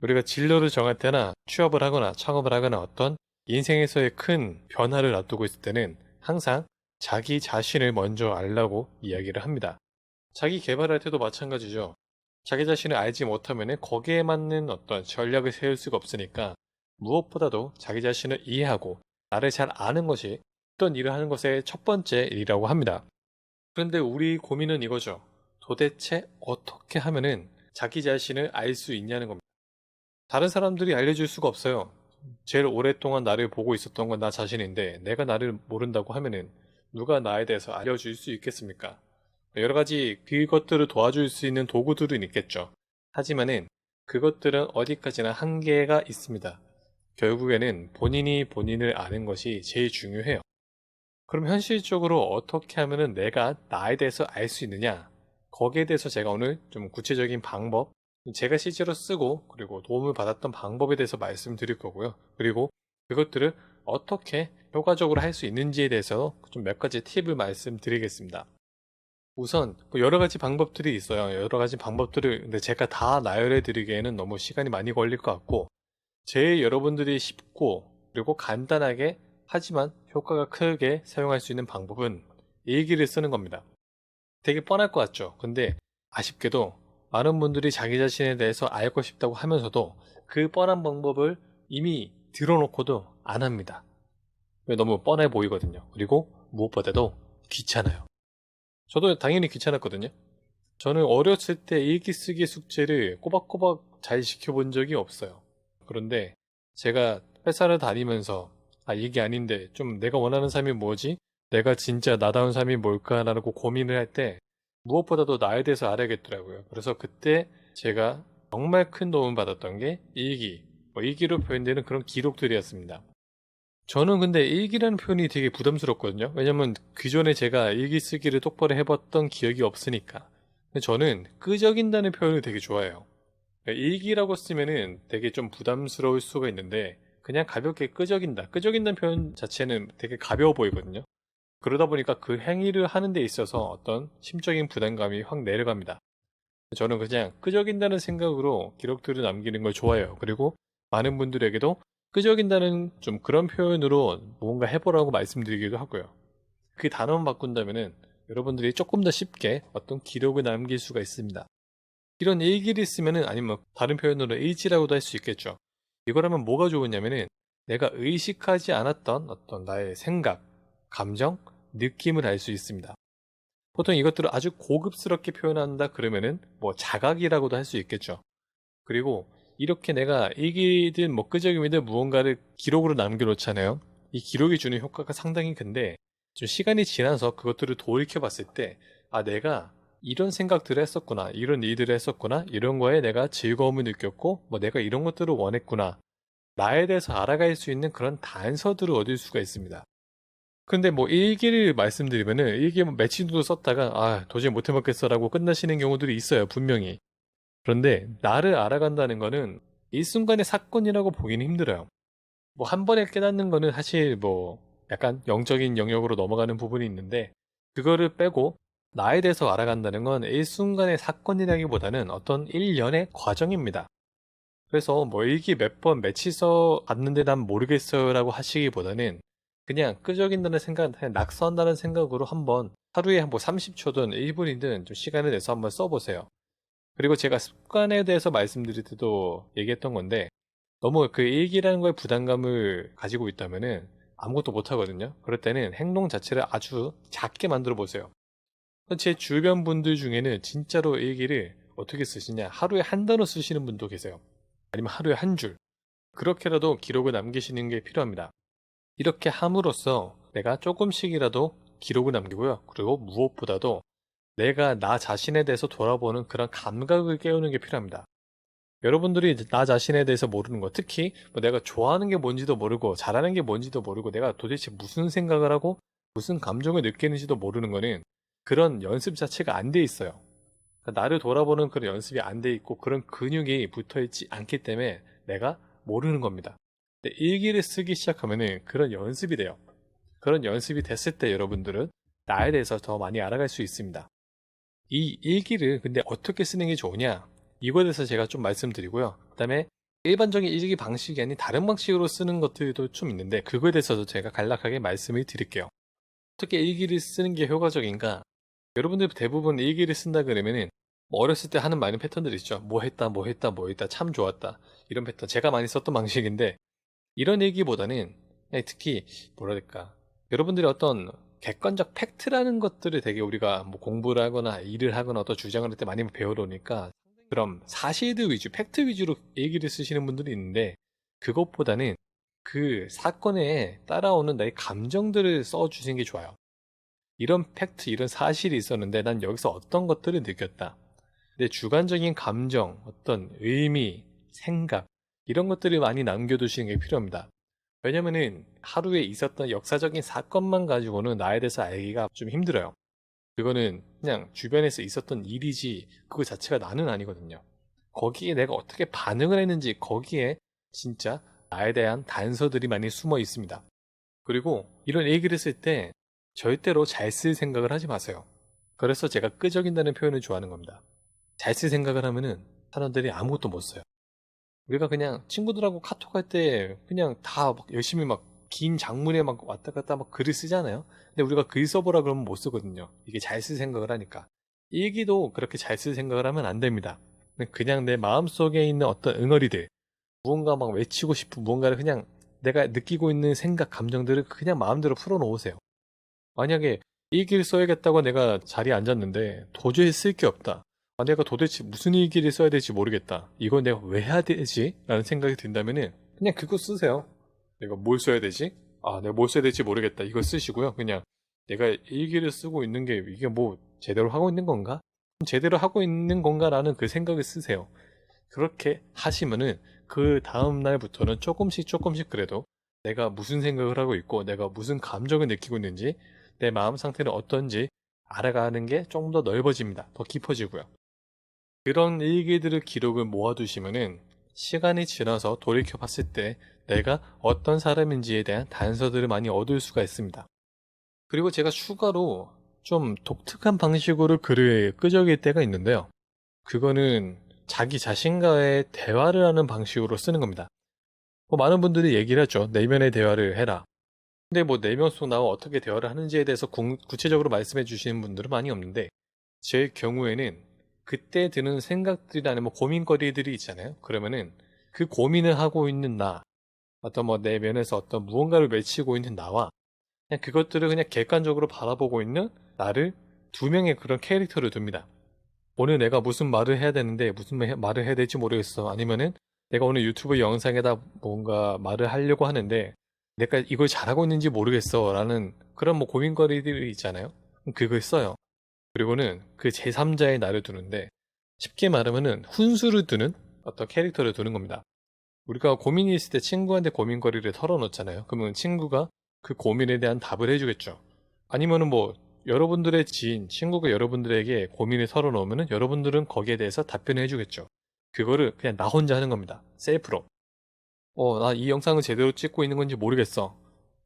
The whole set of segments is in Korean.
우리가 진로를 정할 때나 취업을 하거나 창업을 하거나 어떤 인생에서의 큰 변화를 앞두고 있을 때는 항상 자기 자신을 먼저 알라고 이야기를 합니다. 자기 개발할 때도 마찬가지죠. 자기 자신을 알지 못하면 거기에 맞는 어떤 전략을 세울 수가 없으니까 무엇보다도 자기 자신을 이해하고 나를 잘 아는 것이 어떤 일을 하는 것의 첫 번째 일이라고 합니다. 그런데 우리 고민은 이거죠. 도대체 어떻게 하면은 자기 자신을 알 수 있냐는 겁니다. 다른 사람들이 알려줄 수가 없어요. 제일 오랫동안 나를 보고 있었던 건 나 자신인데 내가 나를 모른다고 하면은 누가 나에 대해서 알려줄 수 있겠습니까? 여러 가지 그것들을 도와줄 수 있는 도구들은 있겠죠. 하지만은 그것들은 어디까지나 한계가 있습니다. 결국에는 본인이 본인을 아는 것이 제일 중요해요. 그럼 현실적으로 어떻게 하면은 내가 나에 대해서 알 수 있느냐? 거기에 대해서 제가 오늘 좀 구체적인 방법, 제가 실제로 쓰고 그리고 도움을 받았던 방법에 대해서 말씀드릴 거고요. 그리고 그것들을 어떻게 효과적으로 할 수 있는지에 대해서 좀 몇 가지 팁을 말씀드리겠습니다. 우선 뭐 여러 가지 방법들이 있어요. 여러 가지 방법들을 근데 제가 다 나열해 드리기에는 너무 시간이 많이 걸릴 것 같고 제일 여러분들이 쉽고 그리고 간단하게 하지만 효과가 크게 사용할 수 있는 방법은 일기를 쓰는 겁니다. 되게 뻔할 것 같죠? 근데 아쉽게도 많은 분들이 자기 자신에 대해서 알고 싶다고 하면서도 그 뻔한 방법을 이미 들어놓고도 안 합니다. 왜 너무 뻔해 보이거든요. 그리고 무엇보다도 귀찮아요. 저도 당연히 귀찮았거든요. 저는 어렸을 때 일기 쓰기 숙제를 꼬박꼬박 잘 지켜본 적이 없어요. 그런데 제가 회사를 다니면서 이게 아닌데 좀 내가 원하는 삶이 뭐지? 내가 진짜 나다운 삶이 뭘까라고 고민을 할 때 무엇보다도 나에 대해서 알아야겠더라고요. 그래서 그때 제가 정말 큰 도움을 받았던 게 일기, 일기로 표현되는 그런 기록들이었습니다. 저는 근데 일기라는 표현이 되게 부담스럽거든요. 왜냐면 그전에 제가 일기 쓰기를 똑바로 해봤던 기억이 없으니까. 근데 저는 끄적인다는 표현을 되게 좋아해요. 그러니까 일기라고 쓰면은 되게 좀 부담스러울 수가 있는데 그냥 가볍게 끄적인다. 끄적인다는 표현 자체는 되게 가벼워 보이거든요. 그러다 보니까 그 행위를 하는 데 있어서 어떤 심적인 부담감이 확 내려갑니다. 저는 그냥 끄적인다는 생각으로 기록들을 남기는 걸 좋아해요. 그리고 많은 분들에게도 끄적인다는 좀 그런 표현으로 뭔가 해보라고 말씀드리기도 하고요. 그 단어만 바꾼다면은 여러분들이 조금 더 쉽게 어떤 기록을 남길 수가 있습니다. 이런 일기를 쓰면은 아니면 다른 표현으로 일지라고도 할 수 있겠죠. 이거라면 뭐가 좋으냐면은 내가 의식하지 않았던 어떤 나의 생각, 감정, 느낌을 알 수 있습니다. 보통 이것들을 아주 고급스럽게 표현한다 그러면은 뭐 자각이라고도 할 수 있겠죠. 그리고 이렇게 내가 일기든 뭐 끄적임이든 무언가를 기록으로 남겨놓잖아요. 이 기록이 주는 효과가 상당히 큰데 좀 시간이 지나서 그것들을 돌이켜 봤을 때 내가 이런 생각들을 했었구나, 이런 일들을 했었구나, 이런 거에 내가 즐거움을 느꼈고 뭐 내가 이런 것들을 원했구나, 나에 대해서 알아갈 수 있는 그런 단서들을 얻을 수가 있습니다. 근데 뭐 일기를 말씀드리면은 일기 뭐 며칠 정도 썼다가 도저히 못 해먹겠어라고 끝나시는 경우들이 있어요, 분명히. 그런데 나를 알아간다는 거는 일순간의 사건이라고 보기는 힘들어요. 뭐 한 번에 깨닫는 거는 사실 뭐 약간 영적인 영역으로 넘어가는 부분이 있는데 그거를 빼고 나에 대해서 알아간다는 건 일순간의 사건이라기보다는 어떤 일련의 과정입니다. 그래서 뭐 일기 몇 번 며칠 써 봤는데 난 모르겠어요라고 하시기보다는 그냥 끄적인다는 생각, 그냥 낙서한다는 생각으로 한번 하루에 한 뭐 30초든 1분이든 좀 시간을 내서 한번 써보세요. 그리고 제가 습관에 대해서 말씀드릴 때도 얘기했던 건데 너무 그 일기라는 거에 부담감을 가지고 있다면은 아무것도 못 하거든요. 그럴 때는 행동 자체를 아주 작게 만들어 보세요. 제 주변 분들 중에는 진짜로 일기를 어떻게 쓰시냐? 하루에 한 단어 쓰시는 분도 계세요. 아니면 하루에 한 줄. 그렇게라도 기록을 남기시는 게 필요합니다. 이렇게 함으로써 내가 조금씩이라도 기록을 남기고요. 그리고 무엇보다도 내가 나 자신에 대해서 돌아보는 그런 감각을 깨우는 게 필요합니다. 여러분들이 나 자신에 대해서 모르는 거, 특히 뭐 내가 좋아하는 게 뭔지도 모르고 잘하는 게 뭔지도 모르고 내가 도대체 무슨 생각을 하고 무슨 감정을 느끼는지도 모르는 거는 그런 연습 자체가 안 돼 있어요. 그러니까 나를 돌아보는 그런 연습이 안 돼 있고 그런 근육이 붙어 있지 않기 때문에 내가 모르는 겁니다. 근데 일기를 쓰기 시작하면은 그런 연습이 돼요. 그런 연습이 됐을 때 여러분들은 나에 대해서 더 많이 알아갈 수 있습니다. 이 일기를 근데 어떻게 쓰는 게 좋으냐? 이거에 대해서 제가 좀 말씀드리고요. 그 다음에 일반적인 일기 방식이 아닌 다른 방식으로 쓰는 것들도 좀 있는데 그거에 대해서도 제가 간략하게 말씀을 드릴게요. 어떻게 일기를 쓰는 게 효과적인가? 여러분들 대부분 일기를 쓴다 그러면은 뭐 어렸을 때 하는 많은 패턴들이 있죠. 뭐 했다, 뭐 했다, 뭐 했다, 참 좋았다. 이런 패턴 제가 많이 썼던 방식인데 이런 일기보다는 특히 뭐랄까 여러분들이 어떤 객관적 팩트라는 것들을 되게 우리가 뭐 공부를 하거나 일을 하거나 어떤 주장을 할 때 많이 배워놓으니까 그럼 사실들 위주, 팩트 위주로 얘기를 쓰시는 분들이 있는데 그것보다는 그 사건에 따라오는 나의 감정들을 써주시는 게 좋아요. 이런 팩트, 이런 사실이 있었는데 난 여기서 어떤 것들을 느꼈다. 내 주관적인 감정, 어떤 의미, 생각 이런 것들을 많이 남겨두시는 게 필요합니다. 왜냐면은 하루에 있었던 역사적인 사건만 가지고는 나에 대해서 알기가 좀 힘들어요. 그거는 그냥 주변에서 있었던 일이지 그거 자체가 나는 아니거든요. 거기에 내가 어떻게 반응을 했는지 거기에 진짜 나에 대한 단서들이 많이 숨어 있습니다. 그리고 이런 얘기를 쓸 때 절대로 잘 쓸 생각을 하지 마세요. 그래서 제가 끄적인다는 표현을 좋아하는 겁니다. 잘 쓸 생각을 하면은 사람들이 아무것도 못 써요. 우리가 그냥 친구들하고 카톡 할 때 그냥 다 막 열심히 막 긴 장문에 막 왔다 갔다 막 글을 쓰잖아요. 근데 우리가 글 써보라 그러면 못 쓰거든요. 이게 잘 쓸 생각을 하니까. 일기도 그렇게 잘 쓸 생각을 하면 안 됩니다. 그냥 내 마음속에 있는 어떤 응어리들, 무언가 막 외치고 싶은 무언가를 그냥 내가 느끼고 있는 생각, 감정들을 그냥 마음대로 풀어놓으세요. 만약에 일기를 써야겠다고 내가 자리에 앉았는데 도저히 쓸 게 없다. 아, 내가 도대체 무슨 일기를 써야 될지 모르겠다. 이건 내가 왜 해야 되지? 라는 생각이 든다면은 그냥 그거 쓰세요. 내가 뭘 써야 되지? 아, 내가 뭘 써야 될지 모르겠다. 이거 쓰시고요. 그냥 내가 일기를 쓰고 있는 게 이게 뭐 제대로 하고 있는 건가? 제대로 하고 있는 건가라는 그 생각을 쓰세요. 그렇게 하시면은 그 다음 날부터는 조금씩 조금씩 그래도 내가 무슨 생각을 하고 있고 내가 무슨 감정을 느끼고 있는지 내 마음 상태는 어떤지 알아가는 게 조금 더 넓어집니다. 더 깊어지고요. 그런 일기들을 기록을 모아두시면은 시간이 지나서 돌이켜 봤을 때 내가 어떤 사람인지에 대한 단서들을 많이 얻을 수가 있습니다. 그리고 제가 추가로 좀 독특한 방식으로 글을 끄적일 때가 있는데요. 그거는 자기 자신과의 대화를 하는 방식으로 쓰는 겁니다. 뭐 많은 분들이 얘기를 하죠. 내면의 대화를 해라. 근데 뭐 내면 속 나와 어떻게 대화를 하는지에 대해서 구체적으로 말씀해 주시는 분들은 많이 없는데 제 경우에는 그때 드는 생각들이나 아니면 고민거리들이 있잖아요. 그러면은 그 고민을 하고 있는 나, 어떤 뭐 내면에서 어떤 무언가를 외치고 있는 나와 그냥 그것들을 그냥 객관적으로 바라보고 있는 나를 두 명의 그런 캐릭터를 둡니다. 오늘 내가 무슨 말을 해야 되는데 무슨 말을 해야 될지 모르겠어. 아니면은 내가 오늘 유튜브 영상에다 뭔가 말을 하려고 하는데 내가 이걸 잘하고 있는지 모르겠어. 라는 그런 뭐 고민거리들이 있잖아요. 그걸 써요. 그리고는 그 제3자의 나를 두는데 쉽게 말하면은 훈수를 두는 어떤 캐릭터를 두는 겁니다. 우리가 고민이 있을 때 친구한테 고민거리를 털어놓잖아요. 그러면 친구가 그 고민에 대한 답을 해주겠죠. 아니면은 뭐 여러분들의 지인, 친구가 여러분들에게 고민을 털어놓으면은 여러분들은 거기에 대해서 답변을 해주겠죠. 그거를 그냥 나 혼자 하는 겁니다. 셀프로. 나 이 영상을 제대로 찍고 있는 건지 모르겠어.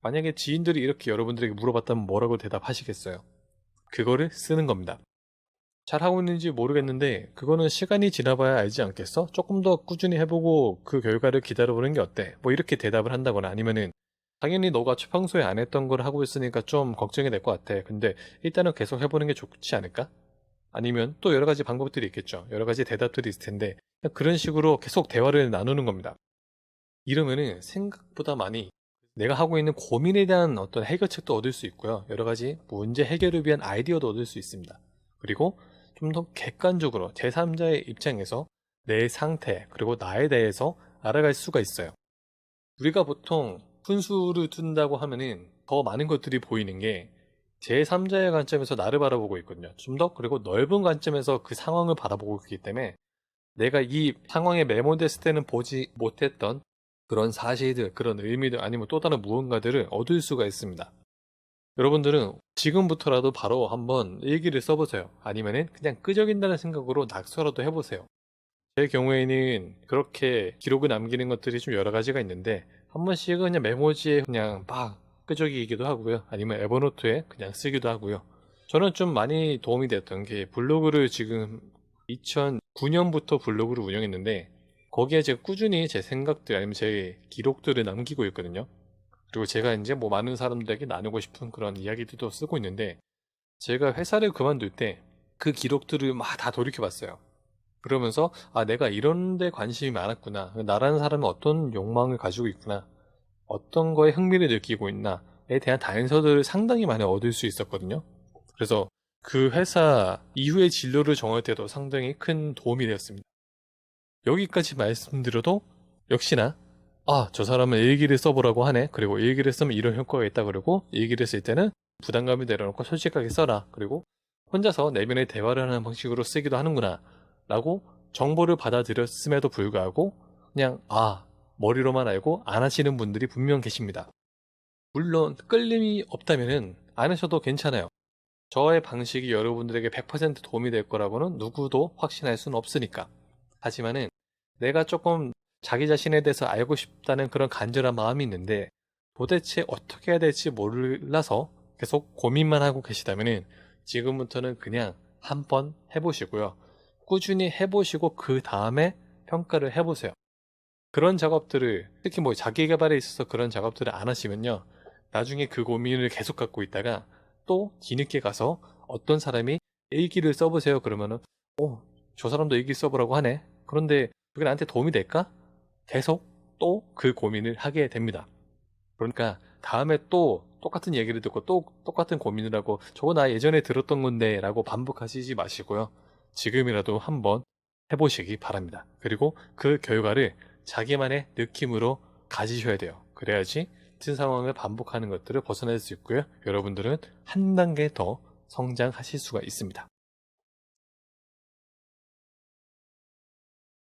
만약에 지인들이 이렇게 여러분들에게 물어봤다면 뭐라고 대답하시겠어요? 그거를 쓰는 겁니다. 잘하고 있는지 모르겠는데 그거는 시간이 지나봐야 알지 않겠어? 조금 더 꾸준히 해보고 그 결과를 기다려보는 게 어때? 뭐 이렇게 대답을 한다거나 아니면은 당연히 너가 평소에 안 했던 걸 하고 있으니까 좀 걱정이 될 것 같아. 근데 일단은 계속 해보는 게 좋지 않을까? 아니면 또 여러 가지 방법들이 있겠죠. 여러 가지 대답들이 있을 텐데 그런 식으로 계속 대화를 나누는 겁니다. 이러면은 생각보다 많이 내가 하고 있는 고민에 대한 어떤 해결책도 얻을 수 있고요. 여러 가지 문제 해결을 위한 아이디어도 얻을 수 있습니다. 그리고 좀 더 객관적으로 제3자의 입장에서 내 상태 그리고 나에 대해서 알아갈 수가 있어요. 우리가 보통 훈수를 둔다고 하면은 더 많은 것들이 보이는 게 제3자의 관점에서 나를 바라보고 있거든요. 좀 더 그리고 넓은 관점에서 그 상황을 바라보고 있기 때문에 내가 이 상황에 매몰됐을 때는 보지 못했던 그런 사실들, 그런 의미들 아니면 또 다른 무언가들을 얻을 수가 있습니다. 여러분들은 지금부터라도 바로 한번 일기를 써보세요. 아니면은 그냥 끄적인다는 생각으로 낙서라도 해보세요. 제 경우에는 그렇게 기록을 남기는 것들이 좀 여러 가지가 있는데 한 번씩은 그냥 메모지에 그냥 막 끄적이기도 하고요. 아니면 에버노트에 그냥 쓰기도 하고요. 저는 좀 많이 도움이 됐던 게 블로그를 지금 2009년부터 블로그를 운영했는데 거기에 제가 꾸준히 제 생각들 아니면 제 기록들을 남기고 있거든요. 그리고 제가 이제 뭐 많은 사람들에게 나누고 싶은 그런 이야기들도 쓰고 있는데, 제가 회사를 그만둘 때 그 기록들을 막 다 돌이켜봤어요. 그러면서 아, 내가 이런 데 관심이 많았구나, 나라는 사람은 어떤 욕망을 가지고 있구나, 어떤 거에 흥미를 느끼고 있나에 대한 단서들을 상당히 많이 얻을 수 있었거든요. 그래서 그 회사 이후의 진로를 정할 때도 상당히 큰 도움이 되었습니다. 여기까지 말씀드려도 역시나 아, 저 사람은 일기를 써보라고 하네. 그리고 일기를 쓰면 이런 효과가 있다. 그리고 일기를 쓸 때는 부담감을 내려놓고 솔직하게 써라. 그리고 혼자서 내면의 대화를 하는 방식으로 쓰기도 하는구나 라고 정보를 받아들였음에도 불구하고 그냥 아, 머리로만 알고 안 하시는 분들이 분명 계십니다. 물론 끌림이 없다면은 안 하셔도 괜찮아요. 저의 방식이 여러분들에게 100% 도움이 될 거라고는 누구도 확신할 수는 없으니까. 하지만은 내가 조금 자기 자신에 대해서 알고 싶다는 그런 간절한 마음이 있는데 도대체 어떻게 해야 될지 몰라서 계속 고민만 하고 계시다면은 지금부터는 그냥 한번 해보시고요. 꾸준히 해보시고 그 다음에 평가를 해보세요. 그런 작업들을, 특히 뭐 자기 개발에 있어서 그런 작업들을 안 하시면요, 나중에 그 고민을 계속 갖고 있다가 또 뒤늦게 가서 어떤 사람이 일기를 써보세요 그러면은 저 사람도 일기 써보라고 하네, 그런데 그게 나한테 도움이 될까? 계속 또 그 고민을 하게 됩니다. 그러니까 다음에 또 똑같은 얘기를 듣고 또 똑같은 고민을 하고 저거 나 예전에 들었던 건데 라고 반복하시지 마시고요. 지금이라도 한번 해보시기 바랍니다. 그리고 그 결과를 자기만의 느낌으로 가지셔야 돼요. 그래야지 같은 상황을 반복하는 것들을 벗어날 수 있고요. 여러분들은 한 단계 더 성장하실 수가 있습니다.